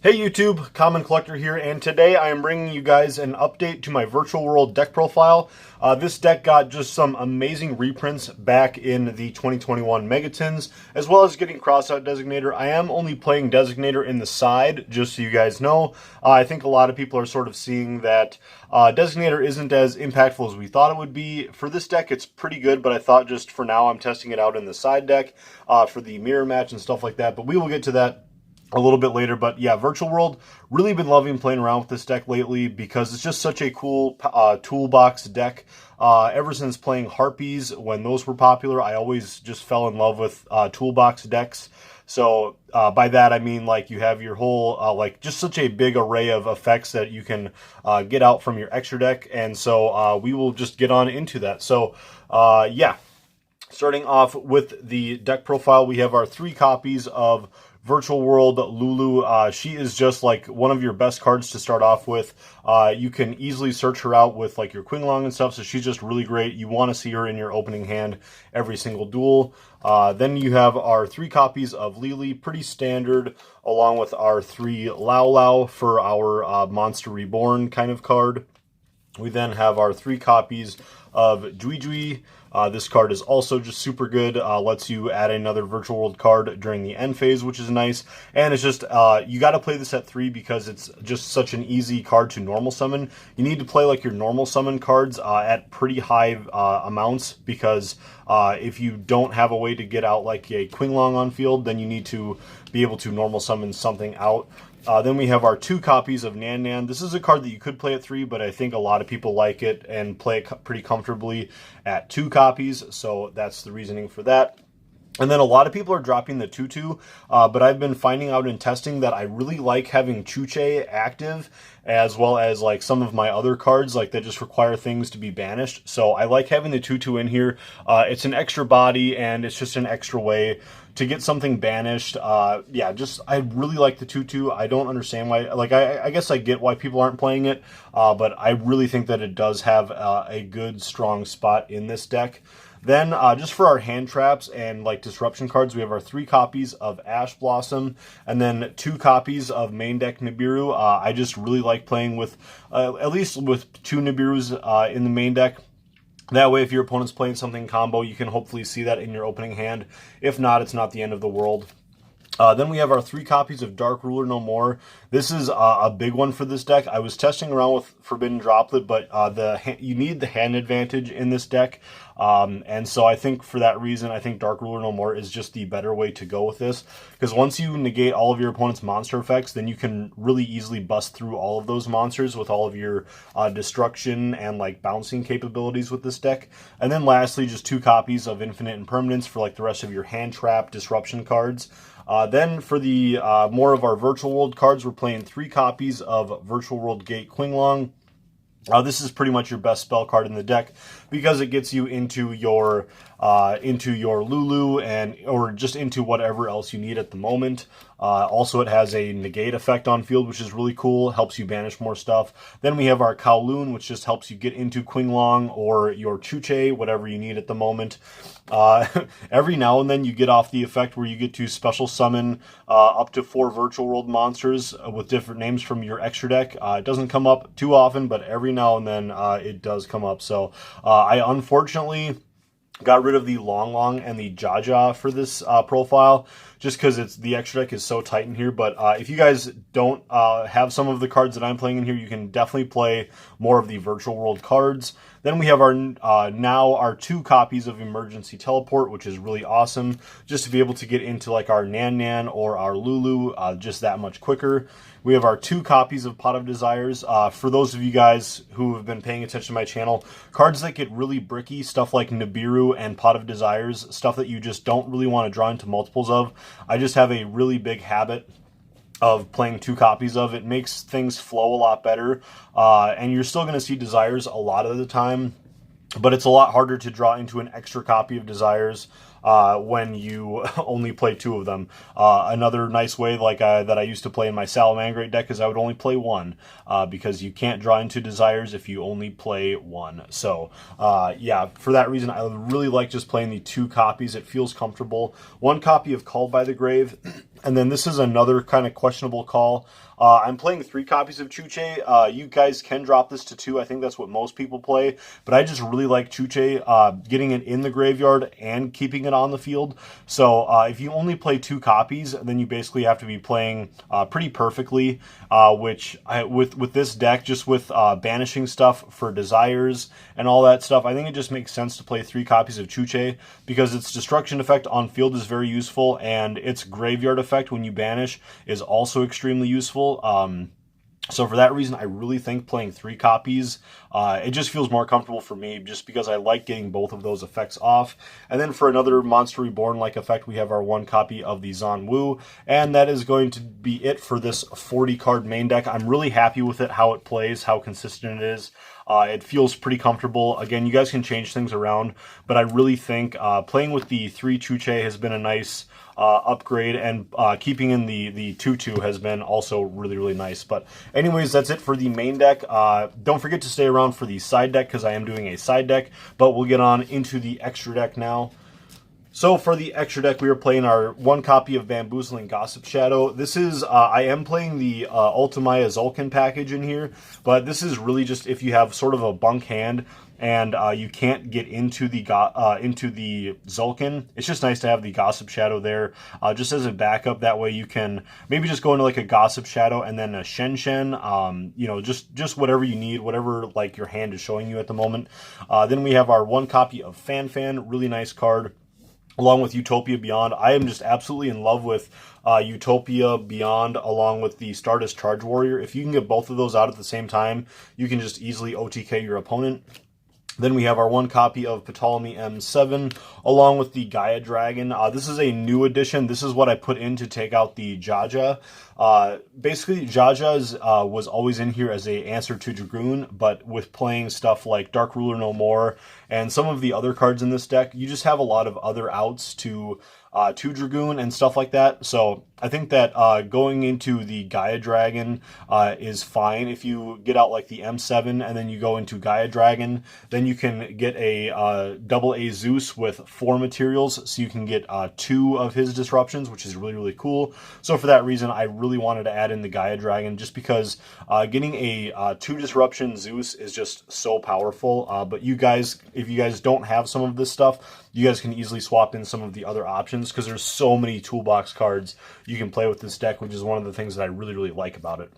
Hey YouTube, Common Collector here, and today I am bringing you guys an update to my Virtual World deck profile. This deck got just some amazing reprints back in the 2021 Megatins, as well as getting Crossout Designator. I am only playing Designator in the side, just so you guys know. I think a lot of people are sort of seeing that Designator isn't as impactful as we thought it would be. For this deck, it's pretty good, but I thought just for now I'm testing it out in the side deck for the mirror match and stuff like that, but we will get to that a little bit later. But yeah, Virtual World, really been loving playing around with this deck lately because it's just such a cool toolbox deck. Ever since playing Harpies, when those were popular, I always just fell in love with toolbox decks. So by that I mean like you have your whole like just such a big array of effects that you can get out from your extra deck, and so we will just get on into that. So yeah, starting off with the deck profile, we have our 3 copies of Virtual World Lulu. She is just like one of your best cards to start off with. You can easily search her out with like your Qinglong and stuff, so she's just really great. You want to see her in your opening hand every single duel. Then you have our 3 copies of Lily, pretty standard, along with our 3 Lao Lao for our Monster Reborn kind of card. We then have our 3 copies of Jui Jui. This card is also just super good. Lets you add another Virtual World card during the end phase, which is nice. And it's just, you got to play this at 3 because it's just such an easy card to normal summon. You need to play like your normal summon cards at pretty high amounts, because if you don't have a way to get out like a Qinglong on field, then you need to be able to normal summon something out. Then we have our 2 copies of Nan Nan. This is a card that you could play at 3, but I think a lot of people like it and play it pretty comfortably at 2 copies, so that's the reasoning for that. And then a lot of people are dropping the Tutu, but I've been finding out in testing that I really like having Chuche active, as well as like some of my other cards like that just require things to be banished. So I like having the Tutu in here. It's an extra body, and it's just an extra way to get something banished. Yeah, just I really like the Tutu. I don't understand why, like I guess I get why people aren't playing it, but I really think that it does have a good strong spot in this deck. Then just for our hand traps and like disruption cards, we have our 3 copies of Ash Blossom, and then 2 copies of main deck Nibiru. I just really like playing with at least with 2 Nibirus in the main deck. That way, if your opponent's playing something combo, you can hopefully see that in your opening hand. If not, it's not the end of the world. Then we have our 3 copies of Dark Ruler No More. This is a big one for this deck. I was testing around with Forbidden Droplet, but you need the hand advantage in this deck. And so I think for that reason, I think Dark Ruler No More is just the better way to go with this. Because once you negate all of your opponent's monster effects, then you can really easily bust through all of those monsters with all of your destruction and like bouncing capabilities with this deck. And then lastly, just 2 copies of Infinite Impermanence for like the rest of your hand trap disruption cards. Then for the more of our Virtual World cards, we're playing 3 copies of Virtual World Gate Qinglong. This is pretty much your best spell card in the deck because it gets you into your Lulu or just into whatever else you need at the moment. Also, it has a negate effect on field, which is really cool. Helps you banish more stuff. Then we have our Kowloon, which just helps you get into Qinglong or your Chuche, whatever you need at the moment. Every now and then you get off the effect where you get to special summon up to 4 Virtual World monsters with different names from your extra deck. It doesn't come up too often, but every now and then it does come up. So I unfortunately got rid of the Long Long and the Jaja for this profile, just because the extra deck is so tight in here. But if you guys don't have some of the cards that I'm playing in here, you can definitely play more of the Virtual World cards. Then we have our now our 2 copies of Emergency Teleport, which is really awesome, just to be able to get into like our Nan Nan or our Lulu just that much quicker. We have our 2 copies of Pot of Desires. For those of you guys who have been paying attention to my channel, cards that get really bricky, stuff like Nibiru and Pot of Desires, stuff that you just don't really want to draw into multiples of. I just have a really big habit of playing 2 copies of. It makes things flow a lot better, and you're still going to see Desires a lot of the time, but it's a lot harder to draw into an extra copy of Desires when you only play 2 of them. Another nice way like that I used to play in my Salamangreat deck is I would only play 1 because you can't draw into Desires if you only play 1. So yeah, for that reason, I really like just playing the 2 copies. It feels comfortable. 1 copy of Called by the Grave. And then this is another kind of questionable call. I'm playing 3 copies of Chuche. You guys can drop this to 2. I think that's what most people play. But I just really like Chuche, getting it in the graveyard and keeping it on the field. So if you only play 2 copies, then you basically have to be playing pretty perfectly. Which with this deck, just with banishing stuff for desires and all that stuff, I think it just makes sense to play 3 copies of Chuche because its destruction effect on field is very useful, and its graveyard effect when you banish is also extremely useful. So for that reason, I really think playing 3 copies, it just feels more comfortable for me just because I like getting both of those effects off. And then for another Monster Reborn-like effect, we have our 1 copy of the Zon Wu, and that is going to be it for this 40-card main deck. I'm really happy with it, how it plays, how consistent it is. It feels pretty comfortable. Again, you guys can change things around, but I really think playing with the 3 Chuche has been a nice upgrade, and keeping in the 2/2 has been also really, really nice. But anyways, that's it for the main deck. Don't forget to stay around for the side deck because I am doing a side deck, but we'll get on into the extra deck now. So for the extra deck, we are playing our 1 copy of Bamboozling Gossip Shadow. This is, I am playing the Ultimaya Zulkin package in here, but this is really just if you have sort of a bunk hand and you can't get into the Zulkin. It's just nice to have the Gossip Shadow there just as a backup. That way you can maybe just go into like a Gossip Shadow and then a Shen Shen, you know, just whatever you need, whatever like your hand is showing you at the moment. Then we have our 1 copy of Fan Fan, really nice card, along with Utopia Beyond. I am just absolutely in love with Utopia Beyond along with the Stardust Charge Warrior. If you can get both of those out at the same time, you can just easily OTK your opponent. Then we have our 1 copy of Ptolemy M7 along with the Gaia Dragon. This is a new edition. This is what I put in to take out the Jaja. Basically, Jaja's was always in here as a answer to Dragoon, but with playing stuff like Dark Ruler No More and some of the other cards in this deck, you just have a lot of other outs to Dragoon and stuff like that. So I think that going into the Gaia Dragon is fine. If you get out like the M7 and then you go into Gaia Dragon, then you can get a double A Zeus with 4 materials, so you can get 2 of his disruptions, which is really, really cool. So for that reason, I really wanted to add in the Gaia Dragon just because getting a 2 disruption Zeus is just so powerful. But you guys, if you guys don't have some of this stuff, you guys can easily swap in some of the other options because there's so many toolbox cards you can play with this deck, which is one of the things that I really, really like about it.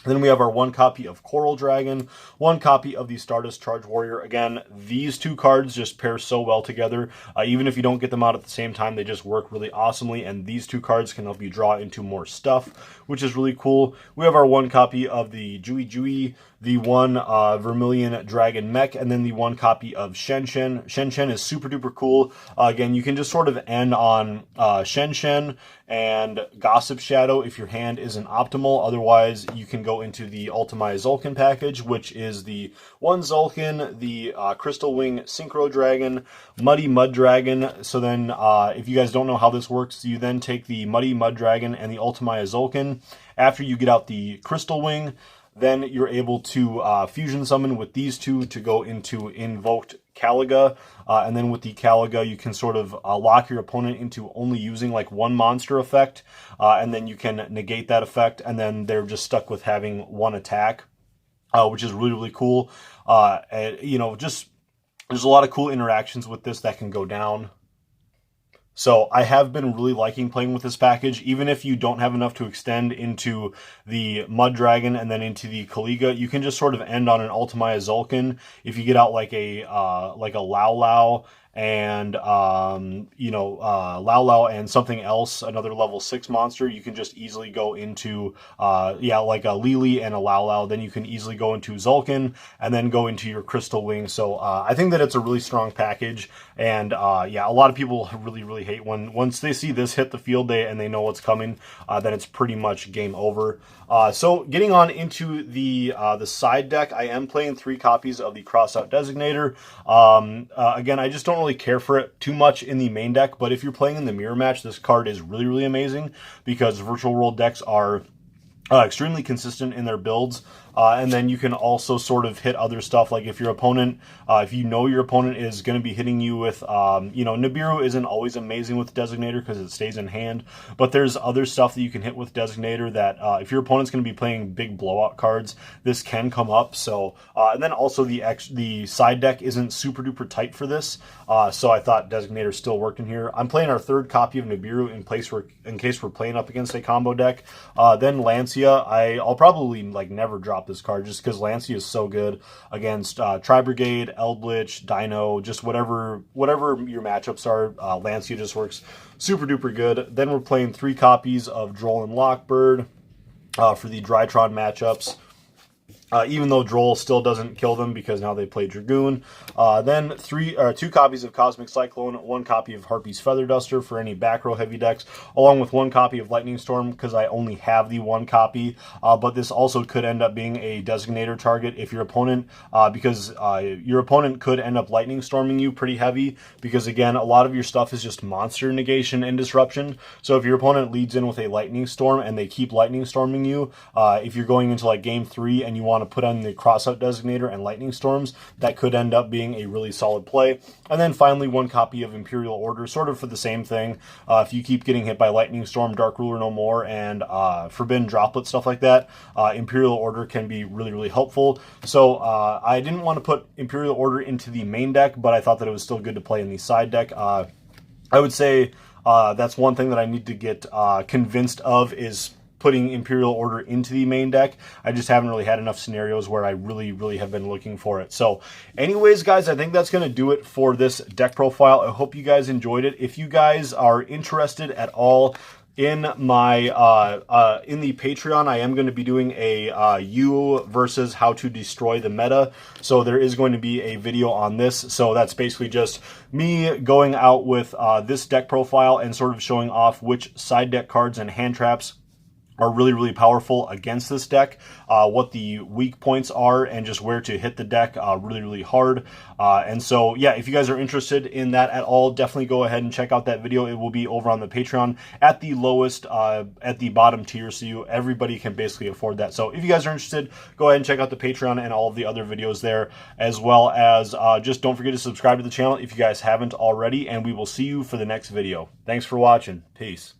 Then we have our 1 copy of Coral Dragon, 1 copy of the Stardust Charge Warrior. Again, these 2 cards just pair so well together. Even if you don't get them out at the same time, they just work really awesomely, and these 2 cards can help you draw into more stuff, which is really cool. We have our 1 copy of the Jui, the 1 Vermilion Dragon Mech, and then the 1 copy of Shen Shen. Shen Shen is super duper cool. Again, you can just sort of end on Shen Shen and Gossip Shadow if your hand isn't optimal. Otherwise, you can go into the Ultimaya Zulkin package, which is the 1 Zulkin, the Crystal Wing Synchro Dragon, Muddy Mud Dragon. So then, if you guys don't know how this works, you then take the Muddy Mud Dragon and the Ultimaya Zulkin. After you get out the Crystal Wing, then you're able to fusion summon with these 2 to go into Invoked Caliga. And then with the Caliga, you can sort of lock your opponent into only using like 1 monster effect. And then you can negate that effect. And then they're just stuck with having 1 attack, which is really, really cool. You know, just there's a lot of cool interactions with this that can go down. So I have been really liking playing with this package. Even if you don't have enough to extend into the Mud Dragon and then into the Caliga, you can just sort of end on an Ultimaya Zulkin. If you get out like a Lao Lao and you know, Lao Lao and something else, another level 6 monster, you can just easily go into yeah, like a Lili and a Lao Lao. Then you can easily go into Zulkin and then go into your Crystal Wing. So I think that it's a really strong package. And yeah, a lot of people really hate when once they see this hit the field and they know what's coming, then it's pretty much game over. So getting on into the side deck, I am playing 3 copies of the Crossout Designator. Again, I just don't really care for it too much in the main deck, but if you're playing in the mirror match, this card is really amazing because Virtual World decks are extremely consistent in their builds. and then you can also sort of hit other stuff, like if your opponent, if you know your opponent is going to be hitting you with, you know, Nibiru isn't always amazing with Designator because it stays in hand, but there's other stuff that you can hit with Designator that if your opponent's going to be playing big blowout cards, this can come up. So, and then also the side deck isn't super duper tight for this, so I thought Designator still worked in here. I'm playing our third copy of Nibiru in case we're playing up against a combo deck. Then Lancia, I'll probably like never drop this card just because Lancia is so good against Tri-Brigade, Eldritch, Dino, just whatever your matchups are. Lancia just works super duper good. Then we're playing 3 copies of Droll and Lockbird for the Drytron matchups. Even though Droll still doesn't kill them because now they play Dragoon. Then 2 copies of Cosmic Cyclone, 1 copy of Harpy's Feather Duster for any back row heavy decks, along with 1 copy of Lightning Storm because I only have the 1 copy. But this also could end up being a Designator target if your opponent, because your opponent could end up Lightning Storming you pretty heavy because, again, a lot of your stuff is just monster negation and disruption. So if your opponent leads in with a Lightning Storm and they keep Lightning Storming you, if you're going into like game 3 and you want to put on the Crossout Designator and Lightning Storms, that could end up being a really solid play. And then finally 1 copy of Imperial Order, sort of for the same thing. If you keep getting hit by Lightning Storm, Dark Ruler No More, and Forbidden Droplet, stuff like that, Imperial Order can be really, really helpful. So I didn't want to put Imperial Order into the main deck, but I thought that it was still good to play in the side deck. I would say that's one thing that I need to get convinced of, is putting Imperial Order into the main deck. I just haven't really had enough scenarios where I really have been looking for it. So anyways, guys, I think that's going to do it for this deck profile. I hope you guys enjoyed it. If you guys are interested at all in my in the Patreon, I am going to be doing a you versus how to destroy the meta. So there is going to be a video on this. So that's basically just me going out with this deck profile and sort of showing off which side deck cards and hand traps are really powerful against this deck, what the weak points are, and just where to hit the deck really hard. And so, yeah, if you guys are interested in that at all, definitely go ahead and check out that video. It will be over on the Patreon at the lowest, at the bottom tier, so everybody can basically afford that. So if you guys are interested, go ahead and check out the Patreon and all of the other videos there, as well as just don't forget to subscribe to the channel if you guys haven't already, and we will see you for the next video. Thanks for watching. Peace.